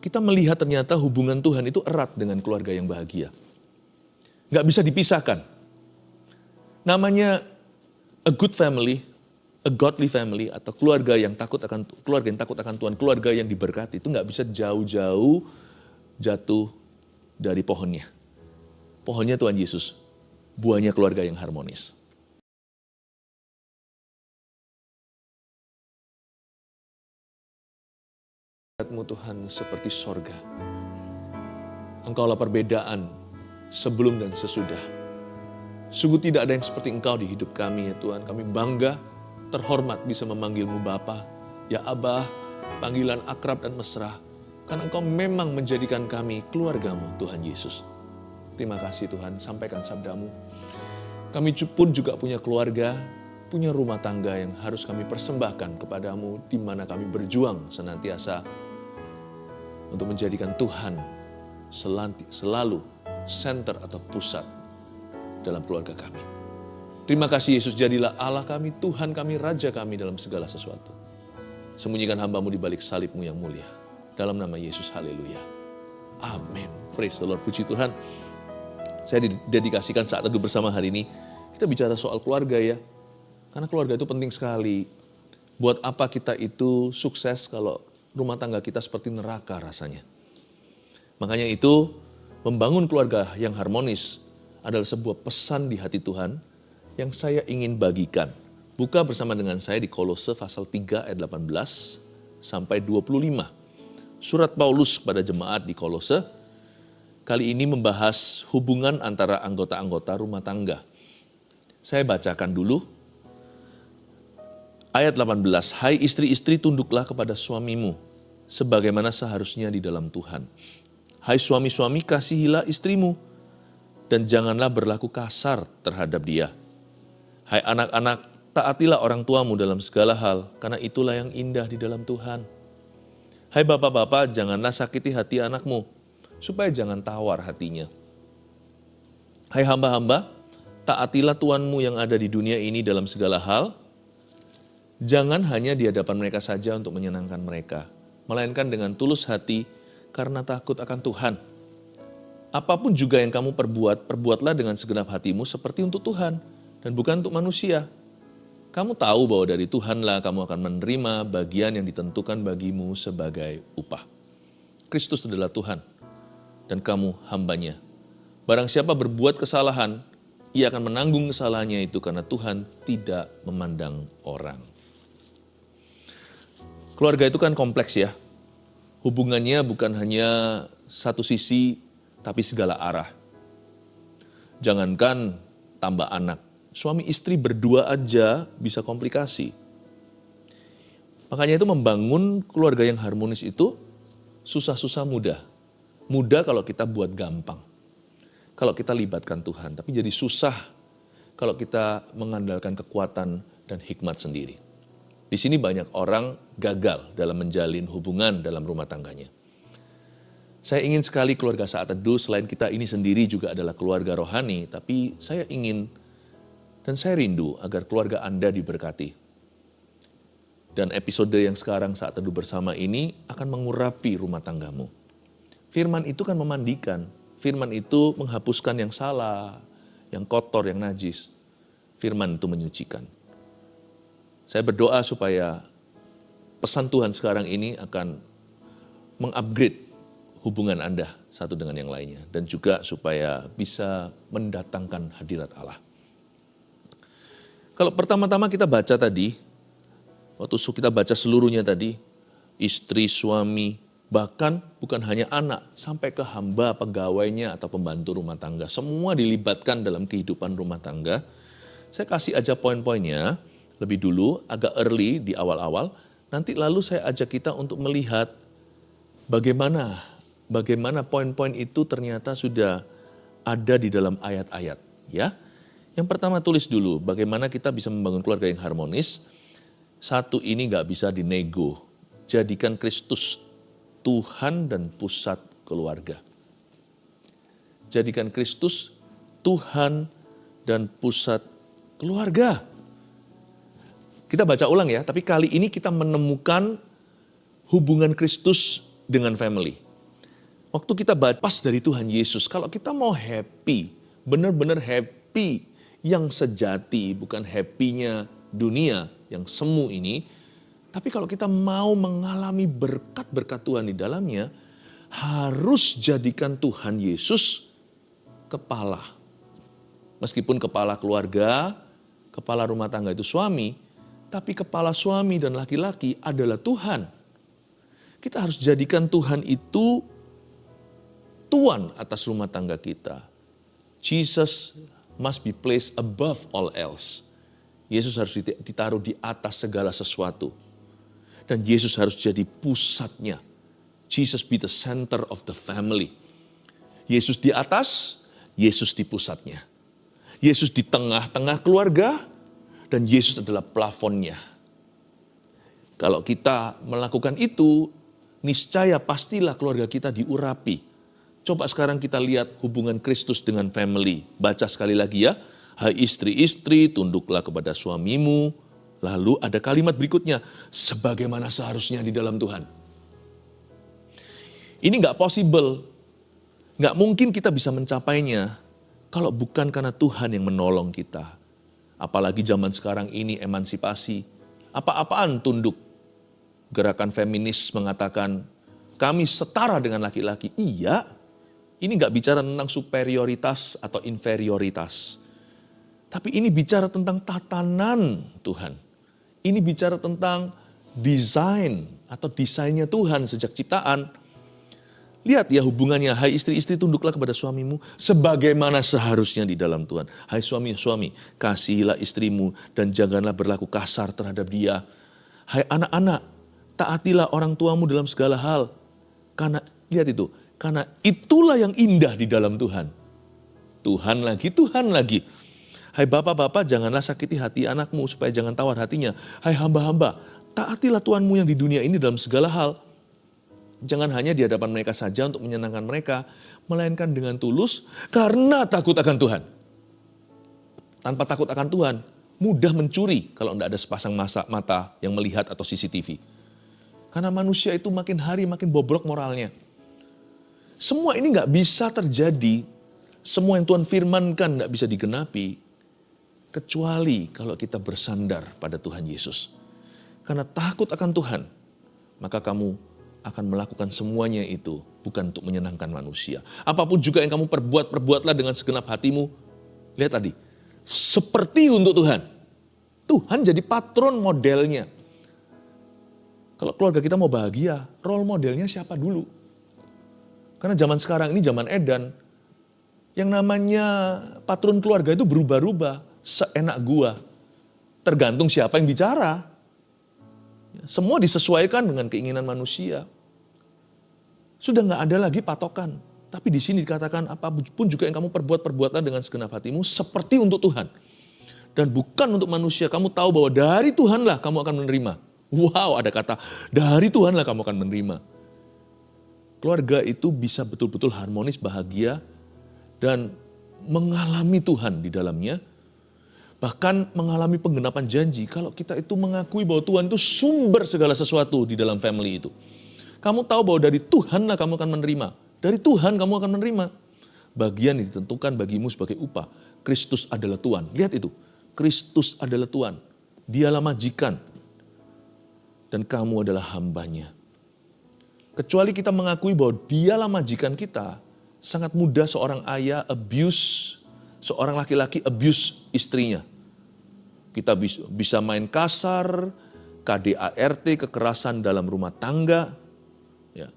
kita melihat ternyata hubungan Tuhan itu erat dengan keluarga yang bahagia. Nggak bisa dipisahkan. Namanya a good family, a godly family, atau keluarga yang takut akan Tuhan, keluarga yang diberkati, itu nggak bisa jauh-jauh jatuh dari pohonnya. Pohonnya Tuhan Yesus, buahnya keluarga yang harmonis. Tuhan seperti sorga. Engkaulah perbedaan sebelum dan sesudah. Sungguh tidak ada yang seperti Engkau di hidup kami ya Tuhan. Kami bangga, terhormat bisa memanggil-Mu Bapa, ya Abah, panggilan akrab dan mesra. Karena Engkau memang menjadikan kami keluarga-Mu Tuhan Yesus. Terima kasih Tuhan, sampaikan sabda-Mu. Kami pun juga punya keluarga, punya rumah tangga yang harus kami persembahkan kepada-Mu, di mana kami berjuang senantiasa untuk menjadikan Tuhan selalu center atau pusat dalam keluarga kami. Terima kasih Yesus, jadilah Allah kami, Tuhan kami, Raja kami dalam segala sesuatu. Sembunyikan hamba-Mu di balik salib-Mu yang mulia. Dalam nama Yesus, haleluya. Amin. Praise the Lord, puji Tuhan. Saya didedikasikan saat teduh bersama hari ini. Kita bicara soal keluarga ya. Karena keluarga itu penting sekali. Buat apa kita itu sukses kalau rumah tangga kita seperti neraka rasanya. Makanya itu, membangun keluarga yang harmonis adalah sebuah pesan di hati Tuhan yang saya ingin bagikan. Buka bersama dengan saya di Kolose pasal 3 ayat 18 sampai 25. Surat Paulus kepada jemaat di Kolose kali ini membahas hubungan antara anggota-anggota rumah tangga. Saya bacakan dulu. Ayat 18, hai istri-istri tunduklah kepada suamimu, sebagaimana seharusnya di dalam Tuhan. Hai suami-suami kasihilah istrimu, dan janganlah berlaku kasar terhadap dia. Hai anak-anak, taatilah orang tuamu dalam segala hal, karena itulah yang indah di dalam Tuhan. Hai bapak-bapak, janganlah sakiti hati anakmu, supaya jangan tawar hatinya. Hai hamba-hamba, taatilah tuanmu yang ada di dunia ini dalam segala hal. Jangan hanya di hadapan mereka saja untuk menyenangkan mereka, melainkan dengan tulus hati karena takut akan Tuhan. Apapun juga yang kamu perbuat, perbuatlah dengan segenap hatimu seperti untuk Tuhan dan bukan untuk manusia. Kamu tahu bahwa dari Tuhanlah kamu akan menerima bagian yang ditentukan bagimu sebagai upah. Kristus adalah Tuhan dan kamu hambanya. Barang siapa berbuat kesalahan, ia akan menanggung kesalahannya itu karena Tuhan tidak memandang orang. Keluarga itu kan kompleks ya. Hubungannya bukan hanya satu sisi, tapi segala arah. Jangankan tambah anak, suami istri berdua aja bisa komplikasi. Makanya itu membangun keluarga yang harmonis itu susah-susah mudah. Mudah kalau kita buat gampang. Kalau kita libatkan Tuhan, tapi jadi susah kalau kita mengandalkan kekuatan dan hikmat sendiri. Di sini banyak orang gagal dalam menjalin hubungan dalam rumah tangganya. Saya ingin sekali keluarga saat teduh, selain kita ini sendiri juga adalah keluarga rohani, tapi saya ingin dan saya rindu agar keluarga Anda diberkati. Dan episode yang sekarang saat teduh bersama ini akan mengurapi rumah tanggamu. Firman itu kan memandikan, firman itu menghapuskan yang salah, yang kotor, yang najis. Firman itu menyucikan. Saya berdoa supaya pesan Tuhan sekarang ini akan mengupgrade hubungan Anda satu dengan yang lainnya. Dan juga supaya bisa mendatangkan hadirat Allah. Kalau pertama-tama kita baca tadi, waktu kita baca seluruhnya tadi, istri, suami, bahkan bukan hanya anak, sampai ke hamba, pegawainya, atau pembantu rumah tangga. Semua dilibatkan dalam kehidupan rumah tangga. Saya kasih aja poin-poinnya lebih dulu, agak early di awal-awal. Nanti lalu saya ajak kita untuk melihat bagaimana poin-poin itu ternyata sudah ada di dalam ayat-ayat. Ya, yang pertama tulis dulu, bagaimana kita bisa membangun keluarga yang harmonis. Satu ini nggak bisa dinego. Jadikan Kristus Tuhan dan pusat keluarga. Jadikan Kristus Tuhan dan pusat keluarga. Kita baca ulang ya, tapi kali ini kita menemukan hubungan Kristus dengan family. Waktu kita baca pas dari Tuhan Yesus, kalau kita mau happy, benar-benar happy yang sejati, bukan happy-nya dunia yang semu ini, tapi kalau kita mau mengalami berkat-berkat Tuhan di dalamnya, harus jadikan Tuhan Yesus kepala. Meskipun kepala keluarga, kepala rumah tangga itu suami, tapi kepala suami dan laki-laki adalah Tuhan. Kita harus jadikan Tuhan itu Tuan atas rumah tangga kita. Jesus must be placed above all else. Yesus harus ditaruh di atas segala sesuatu. Dan Yesus harus jadi pusatnya. Jesus be the center of the family. Yesus di atas, Yesus di pusatnya. Yesus di tengah-tengah keluarga, dan Yesus adalah plafonnya. Kalau kita melakukan itu, niscaya pastilah keluarga kita diurapi. Coba sekarang kita lihat hubungan Kristus dengan family. Baca sekali lagi ya. Hai istri-istri, tunduklah kepada suamimu. Lalu ada kalimat berikutnya, sebagaimana seharusnya di dalam Tuhan. Ini nggak possible. Nggak mungkin kita bisa mencapainya kalau bukan karena Tuhan yang menolong kita. Apalagi zaman sekarang ini emansipasi. Apa-apaan tunduk. Gerakan feminis mengatakan, kami setara dengan laki-laki. Iya, ini nggak bicara tentang superioritas atau inferioritas. Tapi ini bicara tentang tatanan Tuhan. Ini bicara tentang desain atau desainnya Tuhan sejak ciptaan. Lihat ya hubungannya, hai istri-istri tunduklah kepada suamimu sebagaimana seharusnya di dalam Tuhan. Hai suami-suami, kasihilah istrimu dan janganlah berlaku kasar terhadap dia. Hai anak-anak, taatilah orang tuamu dalam segala hal. Karena, lihat itu, karena itulah yang indah di dalam Tuhan. Tuhan lagi. Hai bapak-bapak, janganlah sakiti hati anakmu supaya jangan tawar hatinya. Hai hamba-hamba, taatilah Tuhanmu yang di dunia ini dalam segala hal. Jangan hanya di hadapan mereka saja untuk menyenangkan mereka, melainkan dengan tulus karena takut akan Tuhan. Tanpa takut akan Tuhan, mudah mencuri kalau tidak ada sepasang mata yang melihat atau CCTV. Karena manusia itu makin hari makin bobrok moralnya. Semua ini nggak bisa terjadi, semua yang Tuhan firmankan nggak bisa digenapi, kecuali kalau kita bersandar pada Tuhan Yesus. Karena takut akan Tuhan, maka kamu akan melakukan semuanya itu bukan untuk menyenangkan manusia. Apapun juga yang kamu perbuatlah dengan segenap hatimu. Lihat tadi, seperti untuk Tuhan. Tuhan jadi patron modelnya. Kalau keluarga kita mau bahagia, role modelnya siapa dulu? Karena zaman sekarang ini zaman edan. Yang namanya patron keluarga itu berubah-ubah. Seenak gua. Tergantung siapa yang bicara. Semua disesuaikan dengan keinginan manusia. Sudah nggak ada lagi patokan. Tapi di sini dikatakan apapun juga yang kamu perbuatlah dengan segenap hatimu seperti untuk Tuhan. Dan bukan untuk manusia. Kamu tahu bahwa dari Tuhanlah kamu akan menerima. Wow, ada kata dari Tuhanlah kamu akan menerima. Keluarga itu bisa betul-betul harmonis, bahagia, dan mengalami Tuhan di dalamnya. Bahkan mengalami penggenapan janji kalau kita itu mengakui bahwa Tuhan itu sumber segala sesuatu di dalam family itu. Kamu tahu bahwa dari Tuhanlah kamu akan menerima. Dari Tuhan kamu akan menerima. Bagian yang ditentukan bagimu sebagai upah. Kristus adalah Tuhan. Lihat itu. Kristus adalah Tuhan. Dialah majikan. Dan kamu adalah hambanya. Kecuali kita mengakui bahwa dialah majikan kita, sangat mudah seorang ayah abuse, seorang laki-laki abuse istrinya. Kita bisa main kasar, KDART, kekerasan dalam rumah tangga. Ya.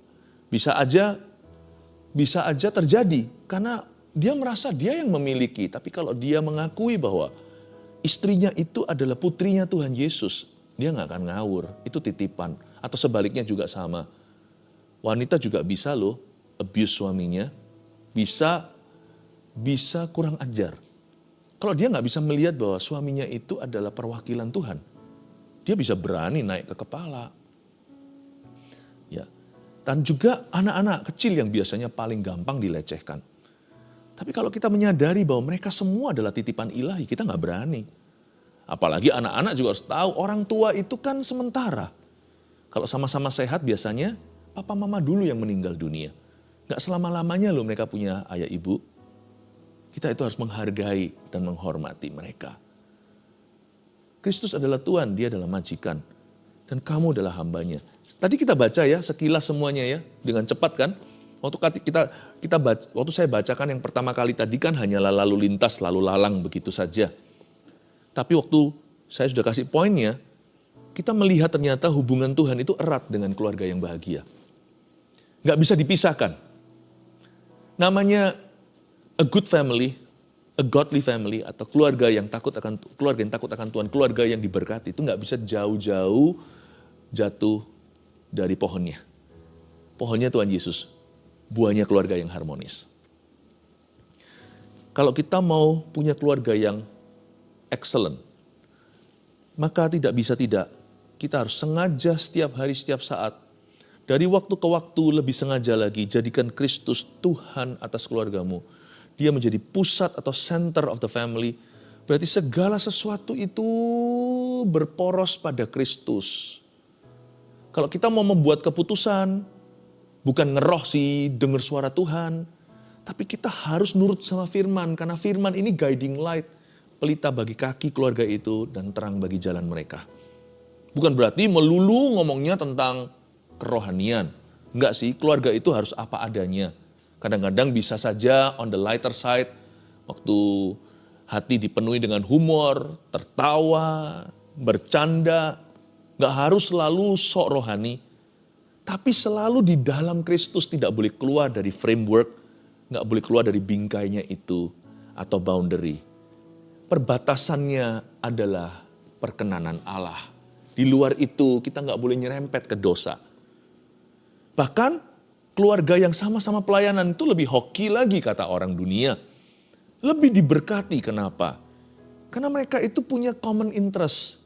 Bisa aja terjadi karena dia merasa dia yang memiliki. Tapi kalau dia mengakui bahwa istrinya itu adalah putrinya Tuhan Yesus, dia nggak akan ngawur. Itu titipan. Atau sebaliknya juga sama. Wanita juga bisa loh abuse suaminya, bisa kurang ajar. Kalau dia nggak bisa melihat bahwa suaminya itu adalah perwakilan Tuhan, dia bisa berani naik ke kepala. Ya, dan juga anak-anak kecil yang biasanya paling gampang dilecehkan. Tapi kalau kita menyadari bahwa mereka semua adalah titipan ilahi, kita nggak berani. Apalagi anak-anak juga harus tahu orang tua itu kan sementara. Kalau sama-sama sehat biasanya papa mama dulu yang meninggal dunia. Gak selama-lamanya loh mereka punya ayah ibu. Kita itu harus menghargai dan menghormati mereka. Kristus adalah Tuhan, dia adalah majikan. Dan kamu adalah hambanya. Tadi kita baca ya, sekilas semuanya ya, dengan cepat kan. Waktu saya bacakan yang pertama kali tadi kan hanyalah lalu lintas, lalu lalang begitu saja. Tapi waktu saya sudah kasih poinnya, kita melihat ternyata hubungan Tuhan itu erat dengan keluarga yang bahagia. Nggak bisa dipisahkan. Namanya a good family, a godly family, atau keluarga yang takut akan Tuhan, keluarga yang diberkati, itu nggak bisa jauh-jauh jatuh dari pohonnya. Pohonnya Tuhan Yesus, buahnya keluarga yang harmonis. Kalau kita mau punya keluarga yang excellent, maka tidak bisa tidak, kita harus sengaja setiap hari, setiap saat, dari waktu ke waktu lebih sengaja lagi, jadikan Kristus Tuhan atas keluargamu. Dia menjadi pusat atau center of the family. Berarti segala sesuatu itu berporos pada Kristus. Kalau kita mau membuat keputusan, bukan ngeroh sih, dengar suara Tuhan, tapi kita harus nurut sama firman, karena firman ini guiding light, pelita bagi kaki keluarga itu dan terang bagi jalan mereka. Bukan berarti melulu ngomongnya tentang kerohanian. Enggak sih, keluarga itu harus apa adanya. Kadang-kadang bisa saja on the lighter side, waktu hati dipenuhi dengan humor, tertawa, bercanda, enggak harus selalu sok rohani, tapi selalu di dalam Kristus, tidak boleh keluar dari framework, enggak boleh keluar dari bingkainya itu, atau boundary. Perbatasannya adalah perkenanan Allah. Di luar itu kita enggak boleh nyerempet ke dosa. Bahkan keluarga yang sama-sama pelayanan itu lebih hoki lagi kata orang dunia. Lebih diberkati, kenapa? Karena mereka itu punya common interest.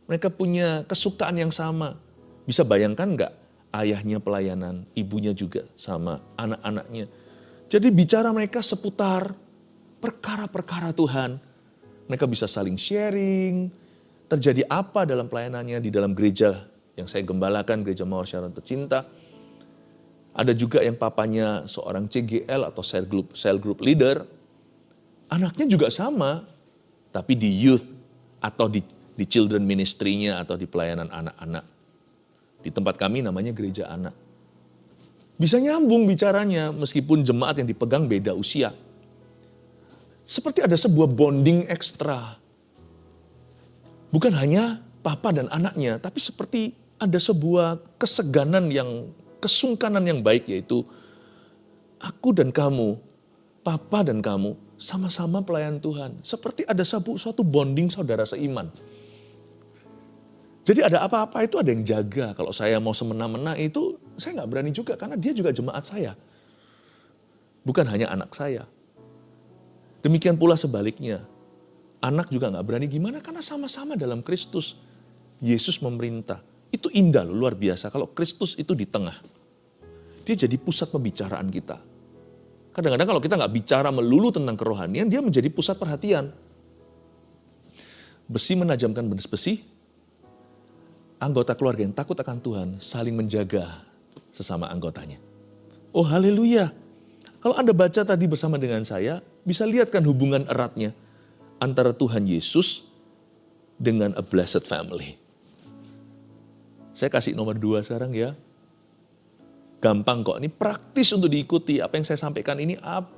Mereka punya kesukaan yang sama. Bisa bayangkan nggak? Ayahnya pelayanan, ibunya juga sama, anak-anaknya. Jadi bicara mereka seputar perkara-perkara Tuhan. Mereka bisa saling sharing. Terjadi apa dalam pelayanannya di dalam gereja yang saya gembalakan, Gereja Mawar Syaron Pecinta. Ada juga yang papanya seorang CGL atau cell group leader. Anaknya juga sama, tapi di youth atau di children ministry-nya atau di pelayanan anak-anak. Di tempat kami namanya gereja anak. Bisa nyambung bicaranya meskipun jemaat yang dipegang beda usia. Seperti ada sebuah bonding ekstra. Bukan hanya papa dan anaknya, tapi seperti ada sebuah kesungkanan yang baik, yaitu aku dan kamu, papa dan kamu, sama-sama pelayan Tuhan. Seperti ada suatu bonding saudara seiman. Jadi ada apa-apa itu ada yang jaga. Kalau saya mau semena-mena itu, saya nggak berani juga, karena dia juga jemaat saya. Bukan hanya anak saya. Demikian pula sebaliknya. Anak juga nggak berani, gimana? Karena sama-sama dalam Kristus. Yesus memerintah. Itu indah loh, luar biasa. Kalau Kristus itu di tengah, dia jadi pusat pembicaraan kita. Kadang-kadang kalau kita nggak bicara melulu tentang kerohanian, dia menjadi pusat perhatian. Besi menajamkan besi, anggota keluarga yang takut akan Tuhan saling menjaga sesama anggotanya. Oh haleluya. Kalau Anda baca tadi bersama dengan saya, bisa lihat kan hubungan eratnya antara Tuhan Yesus dengan a blessed family. Saya kasih nomor 2 sekarang ya. Gampang kok, ini praktis untuk diikuti. Apa yang saya sampaikan ini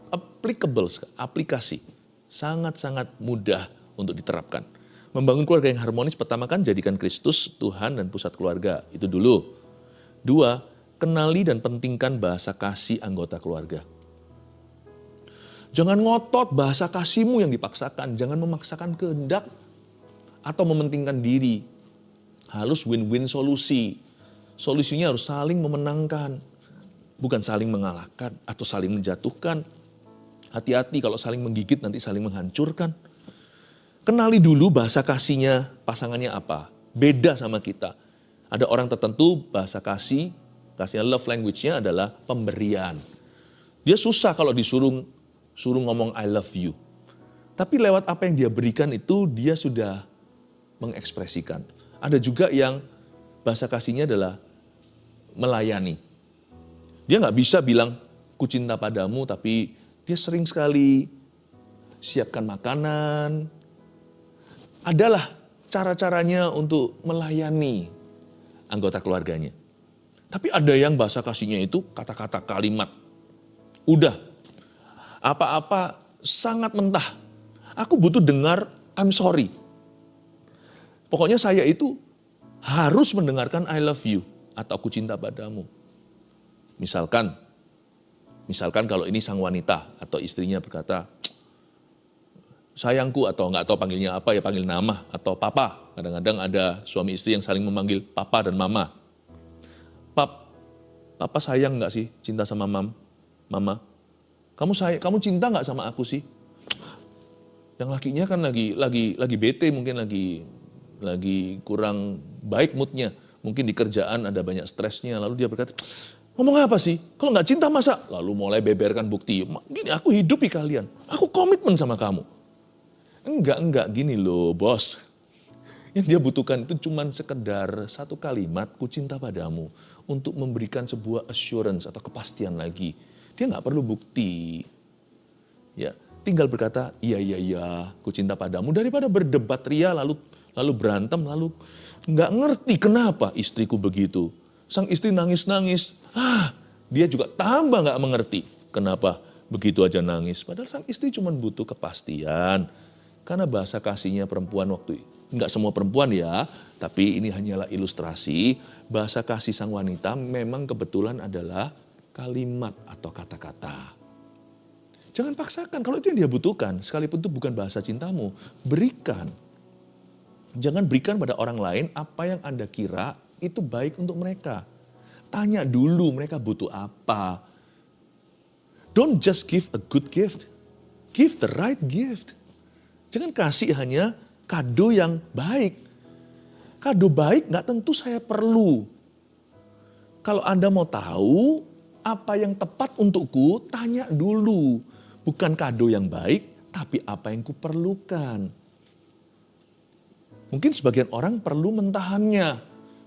applicable, aplikasi. Sangat-sangat mudah untuk diterapkan. Membangun keluarga yang harmonis, pertama kan jadikan Kristus Tuhan dan pusat keluarga. Itu dulu. 2, kenali dan pentingkan bahasa kasih anggota keluarga. Jangan ngotot bahasa kasihmu yang dipaksakan. Jangan memaksakan kehendak atau mementingkan diri. Harus win-win solusi. Solusinya harus saling memenangkan. Bukan saling mengalahkan atau saling menjatuhkan. Hati-hati kalau saling menggigit nanti saling menghancurkan. Kenali dulu bahasa kasihnya, pasangannya apa. Beda sama kita. Ada orang tertentu bahasa kasihnya love language-nya adalah pemberian. Dia susah kalau disuruh ngomong I love you. Tapi lewat apa yang dia berikan itu dia sudah mengekspresikan. Ada juga yang bahasa kasihnya adalah melayani. Dia nggak bisa bilang ku cinta padamu, tapi dia sering sekali siapkan makanan. Adalah cara-caranya untuk melayani anggota keluarganya. Tapi ada yang bahasa kasihnya itu kata-kata kalimat. Udah, apa-apa sangat mentah. Aku butuh dengar I'm sorry. Pokoknya saya itu harus mendengarkan I love you atau aku cinta padamu. Misalkan kalau ini sang wanita atau istrinya berkata, sayangku, atau nggak tahu panggilnya apa ya, panggil nama atau papa. Kadang-kadang ada suami istri yang saling memanggil papa dan mama. Papa sayang nggak sih cinta sama mama? Kamu cinta nggak sama aku sih? Yang lakinya kan lagi bete, mungkin lagi kurang baik moodnya. Mungkin di kerjaan ada banyak stresnya, lalu dia berkata, ngomong apa sih? Kalau nggak cinta masa? Lalu mulai beberkan bukti. Gini, aku hidupi kalian. Aku komitmen sama kamu. Enggak, gini loh bos. Yang dia butuhkan itu cuma sekedar satu kalimat, ku cinta padamu. Untuk memberikan sebuah assurance atau kepastian lagi. Dia nggak perlu bukti. Ya, tinggal berkata, iya, ku cinta padamu. Daripada berdebat ria, lalu berantem, lalu nggak ngerti kenapa istriku begitu. Sang istri nangis-nangis. Dia juga tambah nggak mengerti kenapa begitu aja nangis. Padahal sang istri cuma butuh kepastian. Karena bahasa kasihnya perempuan nggak semua perempuan ya, tapi ini hanyalah ilustrasi. Bahasa kasih sang wanita memang kebetulan adalah kalimat atau kata-kata. Jangan paksakan, kalau itu yang dia butuhkan, sekalipun itu bukan bahasa cintamu, berikan. Jangan berikan pada orang lain apa yang Anda kira itu baik untuk mereka. Tanya dulu mereka butuh apa. Don't just give a good gift, give the right gift. Jangan kasih hanya kado yang baik. Kado baik nggak tentu saya perlu. Kalau Anda mau tahu apa yang tepat untukku, tanya dulu. Bukan kado yang baik, tapi apa yang kuperlukan. Mungkin sebagian orang perlu mentahannya.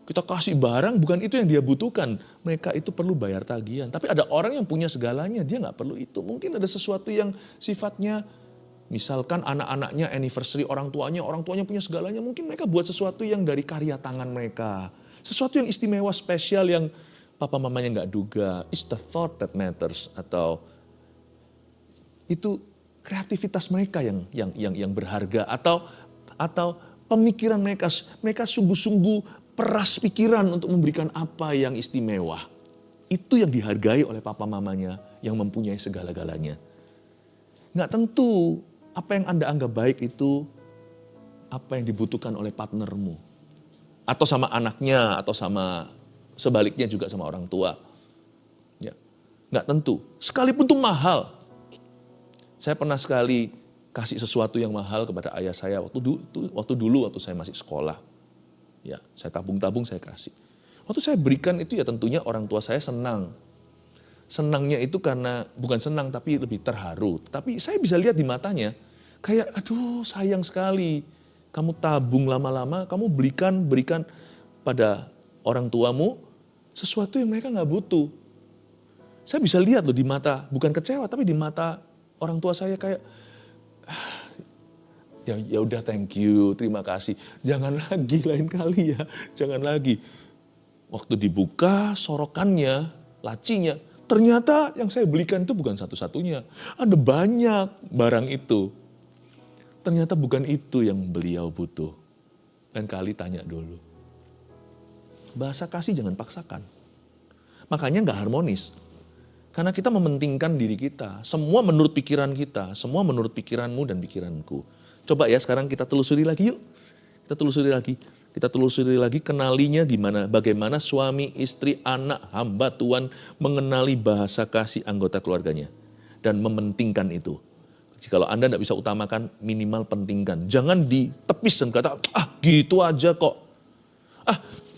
Kita kasih barang, bukan itu yang dia butuhkan. Mereka itu perlu bayar tagihan. Tapi ada orang yang punya segalanya, dia nggak perlu itu. Mungkin ada sesuatu yang sifatnya, misalkan anak-anaknya anniversary orang tuanya punya segalanya. Mungkin mereka buat sesuatu yang dari karya tangan mereka. Sesuatu yang istimewa, spesial, yang papa mamanya nggak duga. It's the thought that matters. Atau itu kreativitas mereka yang berharga. Atau pemikiran mereka sungguh-sungguh peras pikiran untuk memberikan apa yang istimewa. Itu yang dihargai oleh papa mamanya yang mempunyai segala-galanya. Nggak tentu apa yang Anda anggap baik itu apa yang dibutuhkan oleh partnermu. Atau sama anaknya, atau sama sebaliknya juga sama orang tua. Ya, nggak tentu. Sekalipun itu mahal. Saya pernah sekali kasih sesuatu yang mahal kepada ayah saya waktu dulu saya masih sekolah. Ya, saya tabung-tabung, saya kasih. Waktu saya berikan itu ya tentunya orang tua saya senang. Senangnya itu karena bukan senang tapi lebih terharu. Tapi saya bisa lihat di matanya kayak aduh sayang sekali. Kamu tabung lama-lama, kamu berikan pada orang tuamu sesuatu yang mereka nggak butuh. Saya bisa lihat loh di mata, bukan kecewa tapi di mata orang tua saya kayak ya udah thank you, terima kasih. Jangan lagi lain kali ya, jangan lagi. Waktu dibuka sorokannya, lacinya, ternyata yang saya belikan itu bukan satu-satunya. Ada banyak barang itu. Ternyata bukan itu yang beliau butuh. Lain kali tanya dulu. Bahasa kasih jangan paksakan. Makanya nggak harmonis. Karena kita mementingkan diri kita. Semua menurut pikiran kita, semua menurut pikiranmu dan pikiranku. Coba ya sekarang kita telusuri lagi yuk. Kita telusuri lagi kenalinya bagaimana suami, istri, anak, hamba Tuhan mengenali bahasa kasih anggota keluarganya. Dan mementingkan itu. Jikalau Anda tidak bisa utamakan, minimal pentingkan. Jangan ditepis dan kata, gitu aja kok.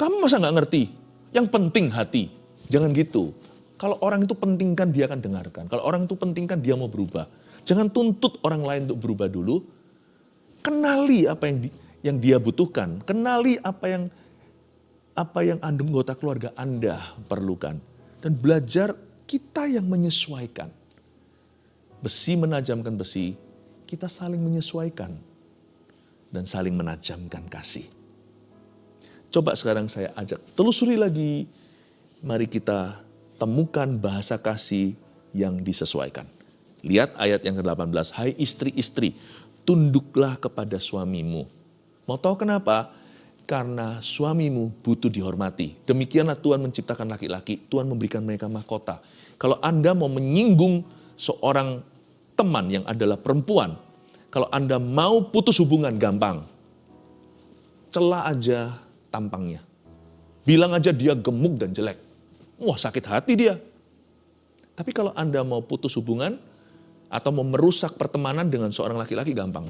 Kamu masa nggak ngerti? Yang penting hati. Jangan gitu. Kalau orang itu pentingkan, dia akan dengarkan. Kalau orang itu pentingkan, dia mau berubah. Jangan tuntut orang lain untuk berubah dulu. Kenali apa yang dia butuhkan. Kenali apa yang anggota keluarga Anda perlukan. Dan belajar kita yang menyesuaikan. Besi menajamkan besi, kita saling menyesuaikan dan saling menajamkan kasih. Coba sekarang saya ajak telusuri lagi, mari kita temukan bahasa kasih yang disesuaikan. Lihat ayat yang ke-18, hai istri-istri, tunduklah kepada suamimu. Mau tahu kenapa? Karena suamimu butuh dihormati. Demikianlah Tuhan menciptakan laki-laki, Tuhan memberikan mereka mahkota. Kalau Anda mau menyinggung seorang teman yang adalah perempuan, kalau Anda mau putus hubungan gampang, cela aja tampangnya. Bilang aja dia gemuk dan jelek. Wah, sakit hati dia. Tapi kalau Anda mau putus hubungan atau mau merusak pertemanan dengan seorang laki-laki gampang.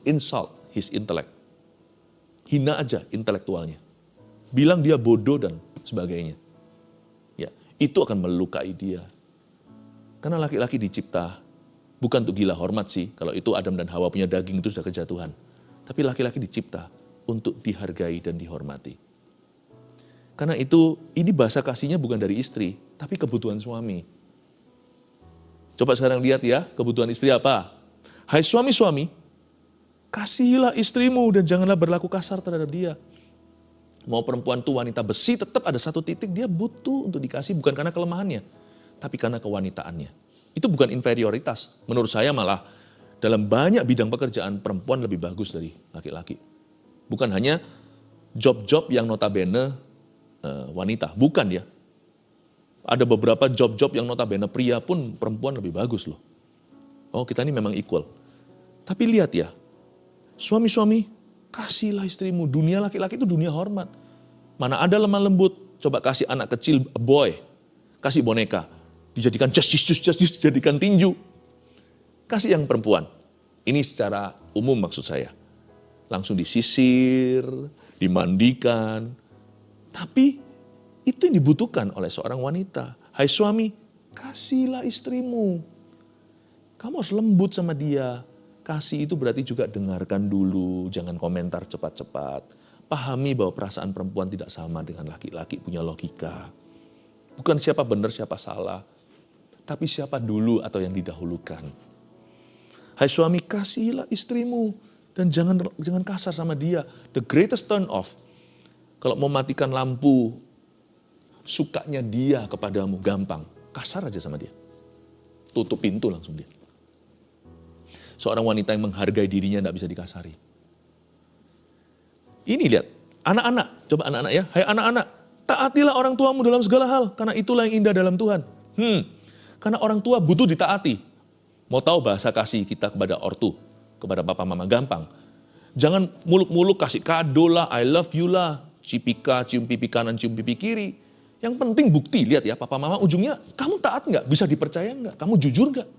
Insult his intellect. Hina aja intelektualnya. Bilang dia bodoh dan sebagainya. Ya, itu akan melukai dia. Karena laki-laki dicipta bukan untuk gila hormat sih. Kalau itu Adam dan Hawa punya daging itu sudah kejatuhan. Tapi laki-laki dicipta untuk dihargai dan dihormati. Karena itu, ini bahasa kasihnya bukan dari istri, tapi kebutuhan suami. Coba sekarang lihat ya, kebutuhan istri apa? Hai suami-suami, kasihilah istrimu dan janganlah berlaku kasar terhadap dia. Mau perempuan itu wanita besi, tetap ada satu titik dia butuh untuk dikasih, bukan karena kelemahannya, tapi karena kewanitaannya. Itu bukan inferioritas. Menurut saya malah dalam banyak bidang pekerjaan perempuan lebih bagus dari laki-laki. Bukan hanya job-job yang notabene wanita, bukan ya. Ada beberapa job-job yang notabene pria pun perempuan lebih bagus loh. Oh, kita ini memang equal. Tapi lihat ya, suami-suami, kasihlah istrimu. Dunia laki-laki itu dunia hormat. Mana ada lemah lembut, coba kasih anak kecil boy, kasih boneka, dijadikan justice, dijadikan tinju. Kasih yang perempuan. Ini secara umum maksud saya. Langsung disisir, dimandikan. Tapi itu yang dibutuhkan oleh seorang wanita. Hai suami, kasihlah istrimu. Kamu harus lembut sama dia. Kasih itu berarti juga dengarkan dulu, jangan komentar cepat-cepat. Pahami bahwa perasaan perempuan tidak sama dengan laki-laki, punya logika. Bukan siapa benar, siapa salah. Tapi siapa dulu atau yang didahulukan. Hai suami, kasihilah istrimu. Dan jangan kasar sama dia. The greatest turn off. Kalau mau matikan lampu, sukanya dia kepadamu gampang. Kasar aja sama dia. Tutup pintu langsung dia. Seorang wanita yang menghargai dirinya tidak bisa dikasari. Ini lihat, anak-anak. Coba anak-anak ya. Hai anak-anak, taatilah orang tuamu dalam segala hal. Karena itulah yang indah dalam Tuhan. Karena orang tua butuh ditaati. Mau tahu bahasa kasih kita kepada ortu? Kepada papa mama gampang. Jangan muluk-muluk kasih kado lah, I love you lah, cipika, cium pipi kanan, cium pipi kiri. Yang penting bukti, lihat ya papa mama ujungnya, kamu taat nggak? Bisa dipercaya nggak? Kamu jujur nggak?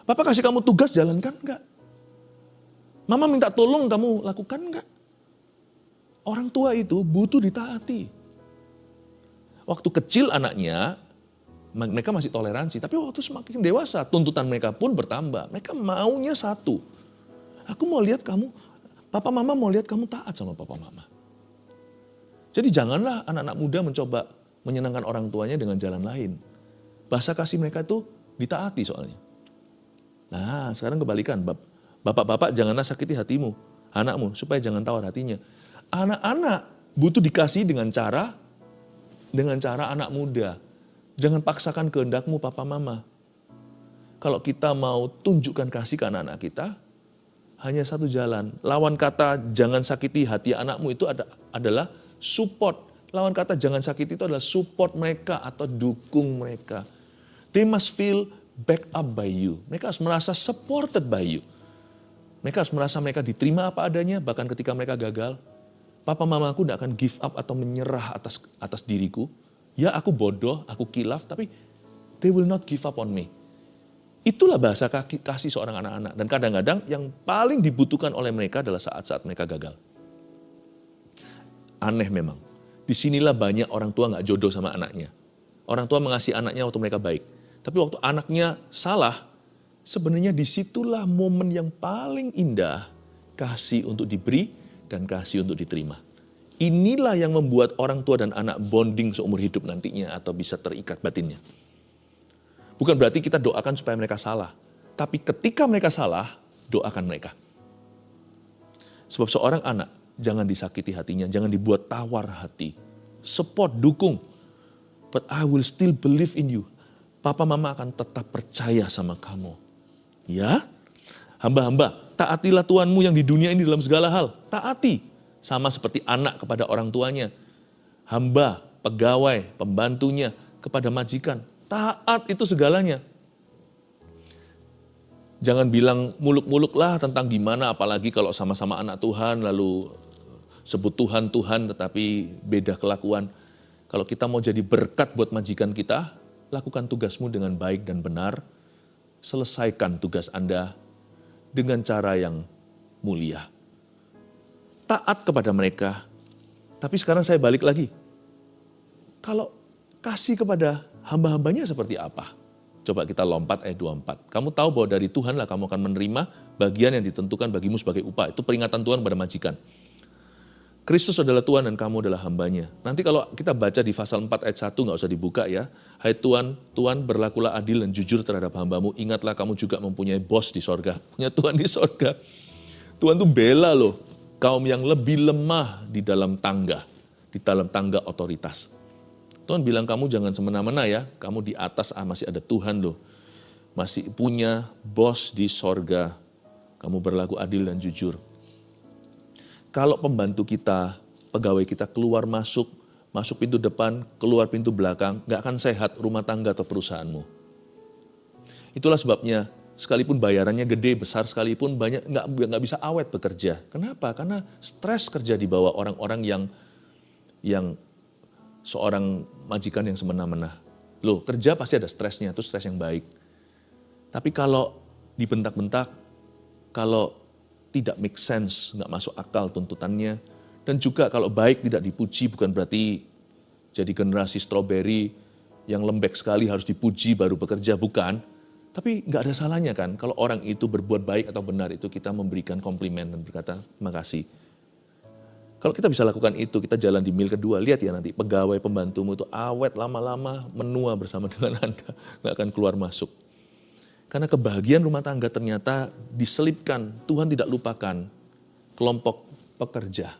Papa kasih kamu tugas, jalankan nggak? Mama minta tolong, kamu lakukan nggak? Orang tua itu butuh ditaati. Waktu kecil anaknya, mereka masih toleransi, tapi waktu semakin dewasa, tuntutan mereka pun bertambah. Mereka maunya satu. Aku mau lihat kamu, papa mama mau lihat kamu taat sama papa mama. Jadi janganlah anak-anak muda mencoba menyenangkan orang tuanya dengan jalan lain. Bahasa kasih mereka itu ditaati soalnya. Nah, sekarang kebalikan. Bapak-bapak janganlah sakiti hatimu, anakmu, supaya jangan tawar hatinya. Anak-anak butuh dikasih dengan cara anak muda. Jangan paksakan kehendakmu papa mama. Kalau kita mau tunjukkan kasih ke anak-anak kita, hanya satu jalan. Lawan kata jangan sakiti hati anakmu itu adalah support. Lawan kata jangan sakiti itu adalah support mereka atau dukung mereka. They must feel backed up by you. Mereka harus merasa supported by you. Mereka harus merasa mereka diterima apa adanya, bahkan ketika mereka gagal. Papa mamaku tidak akan give up atau menyerah atas diriku. Ya aku bodoh, aku kilaf, tapi they will not give up on me. Itulah bahasa kasih seorang anak-anak. Dan kadang-kadang yang paling dibutuhkan oleh mereka adalah saat-saat mereka gagal. Aneh memang. Disinilah banyak orang tua gak jodoh sama anaknya. Orang tua mengasihi anaknya waktu mereka baik. Tapi waktu anaknya salah, sebenarnya disitulah momen yang paling indah kasih untuk diberi dan kasih untuk diterima. Inilah yang membuat orang tua dan anak bonding seumur hidup nantinya atau bisa terikat batinnya. Bukan berarti kita doakan supaya mereka salah. Tapi ketika mereka salah, doakan mereka. Sebab seorang anak jangan disakiti hatinya, jangan dibuat tawar hati. Support, dukung. But I will still believe in you. Papa mama akan tetap percaya sama kamu. Ya, hamba-hamba, taatilah Tuhanmu yang di dunia ini dalam segala hal. Taati. Sama seperti anak kepada orang tuanya. Hamba, pegawai, pembantunya kepada majikan. Taat itu segalanya. Jangan bilang muluk-muluk lah tentang gimana, apalagi kalau sama-sama anak Tuhan, lalu sebut Tuhan, Tuhan, tetapi beda kelakuan. Kalau kita mau jadi berkat buat majikan kita, lakukan tugasmu dengan baik dan benar. Selesaikan tugas Anda dengan cara yang mulia. Taat kepada mereka. Tapi sekarang saya balik lagi. Kalau kasih kepada hamba-hambanya seperti apa? Coba kita lompat ayat 24. Kamu tahu bahwa dari Tuhanlah kamu akan menerima bagian yang ditentukan bagimu sebagai upah. Itu peringatan Tuhan kepada majikan. Kristus adalah Tuhan dan kamu adalah hambanya. Nanti kalau kita baca di pasal 4 ayat 1, nggak usah dibuka ya. Hai Tuhan, Tuhan berlakulah adil dan jujur terhadap hambamu. Ingatlah kamu juga mempunyai bos di sorga. Punya Tuhan di sorga. Tuhan tuh bela loh kaum yang lebih lemah di dalam tangga otoritas. Tuhan bilang kamu jangan semena-mena ya, kamu di atas masih ada Tuhan loh. Masih punya bos di sorga. Kamu berlaku adil dan jujur. Kalau pembantu kita, pegawai kita keluar masuk pintu depan, keluar pintu belakang, gak akan sehat rumah tangga atau perusahaanmu. Itulah sebabnya sekalipun bayarannya gede, besar sekalipun, banyak nggak bisa awet bekerja. Kenapa? Karena stres kerja di bawah orang-orang yang seorang majikan yang semena-mena. Loh, kerja pasti ada stresnya, itu stres yang baik. Tapi kalau dibentak-bentak, kalau tidak make sense, nggak masuk akal tuntutannya, dan juga kalau baik tidak dipuji, bukan berarti jadi generasi stroberi yang lembek sekali harus dipuji baru bekerja, bukan. Tapi nggak ada salahnya kan, kalau orang itu berbuat baik atau benar, itu kita memberikan komplimen dan berkata, terima kasih. Kalau kita bisa lakukan itu, kita jalan di mil kedua, lihat ya nanti pegawai pembantumu itu awet lama-lama menua bersama dengan Anda, nggak akan keluar masuk. Karena kebahagiaan rumah tangga ternyata diselipkan, Tuhan tidak lupakan kelompok pekerja.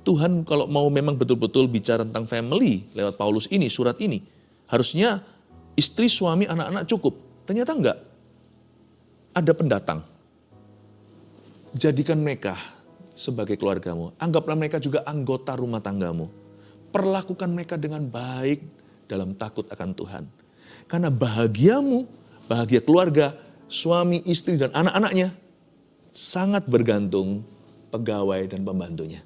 Tuhan kalau mau memang betul-betul bicara tentang family lewat Paulus ini, surat ini, harusnya istri, suami, anak-anak cukup. Ternyata enggak. Ada pendatang. Jadikan mereka sebagai keluargamu. Anggaplah mereka juga anggota rumah tanggamu. Perlakukan mereka dengan baik dalam takut akan Tuhan. Karena bahagiamu, bahagia keluarga, suami, istri, dan anak-anaknya sangat bergantung pegawai dan pembantunya.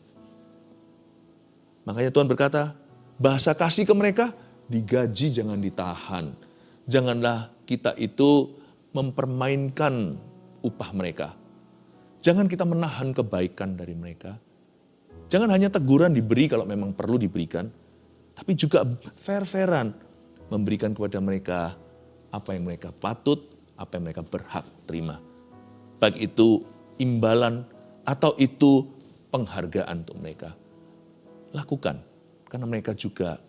Makanya Tuhan berkata, bahasa kasih ke mereka, digaji jangan ditahan. Janganlah kita itu mempermainkan upah mereka. Jangan kita menahan kebaikan dari mereka. Jangan hanya teguran diberi kalau memang perlu diberikan, tapi juga fair-fairan memberikan kepada mereka apa yang mereka patut, apa yang mereka berhak terima. Baik itu imbalan atau itu penghargaan untuk mereka. Lakukan, karena mereka juga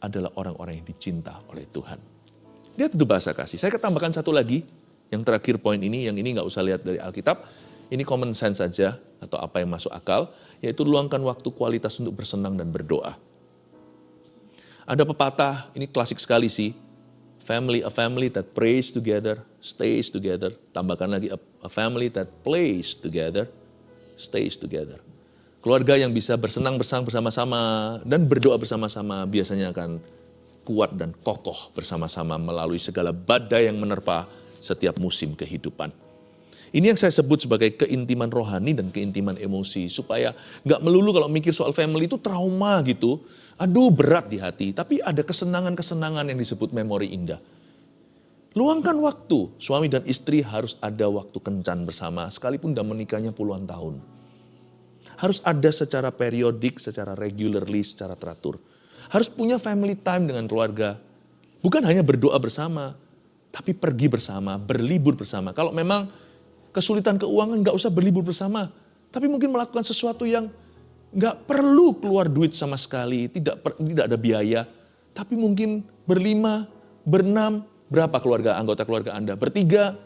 adalah orang-orang yang dicinta oleh Tuhan. Dia tentu bahasa kasih. Saya akan tambahkan satu lagi, yang terakhir poin ini, yang ini nggak usah lihat dari Alkitab, ini common sense saja, atau apa yang masuk akal, yaitu luangkan waktu kualitas untuk bersenang dan berdoa. Ada pepatah, ini klasik sekali sih, a family that prays together, stays together. Tambahkan lagi, a family that plays together, stays together. Keluarga yang bisa bersenang-senang bersama-sama dan berdoa bersama-sama biasanya akan kuat dan kokoh bersama-sama melalui segala badai yang menerpa setiap musim kehidupan. Ini yang saya sebut sebagai keintiman rohani dan keintiman emosi. Supaya nggak melulu kalau mikir soal family itu trauma gitu. Aduh berat di hati. Tapi ada kesenangan-kesenangan yang disebut memori indah. Luangkan waktu. Suami dan istri harus ada waktu kencan bersama. Sekalipun udah menikahnya puluhan tahun. Harus ada secara periodik, secara regularly, secara teratur. Harus punya family time dengan keluarga. Bukan hanya berdoa bersama. Tapi pergi bersama, berlibur bersama. Kalau memang kesulitan keuangan, nggak usah berlibur bersama. Tapi mungkin melakukan sesuatu yang Nggak perlu keluar duit sama sekali, tidak ada biaya. Tapi mungkin berlima, berenam, berapa anggota keluarga Anda? Bertiga,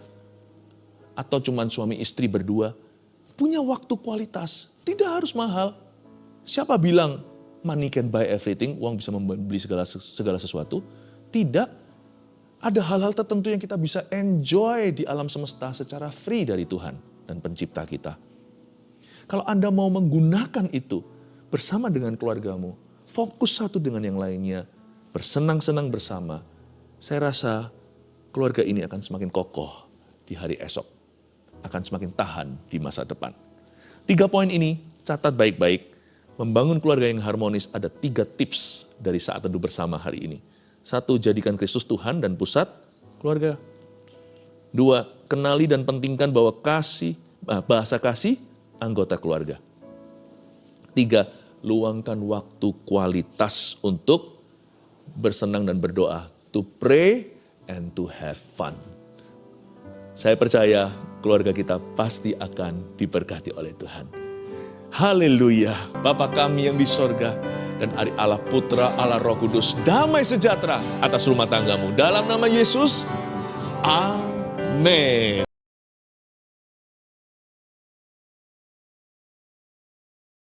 atau cuman suami istri berdua. Punya waktu kualitas, tidak harus mahal. Siapa bilang money can buy everything, uang bisa membeli segala sesuatu? Tidak. Ada hal-hal tertentu yang kita bisa enjoy di alam semesta secara free dari Tuhan dan pencipta kita. Kalau Anda mau menggunakan itu bersama dengan keluargamu, fokus satu dengan yang lainnya, bersenang-senang bersama, saya rasa keluarga ini akan semakin kokoh di hari esok, akan semakin tahan di masa depan. 3 poin ini, catat baik-baik. Membangun keluarga yang harmonis ada 3 tips dari saat teduh bersama hari ini. 1, jadikan Kristus Tuhan dan pusat keluarga. 2, kenali dan pentingkan bahwa bahasa kasih anggota keluarga. 3, luangkan waktu kualitas untuk bersenang dan berdoa. To pray and to have fun. Saya percaya keluarga kita pasti akan diberkati oleh Tuhan. Haleluya. Bapa kami yang di sorga, dan dari Allah Putra, Allah Roh Kudus, damai sejahtera atas rumah tanggamu. Dalam nama Yesus, amin.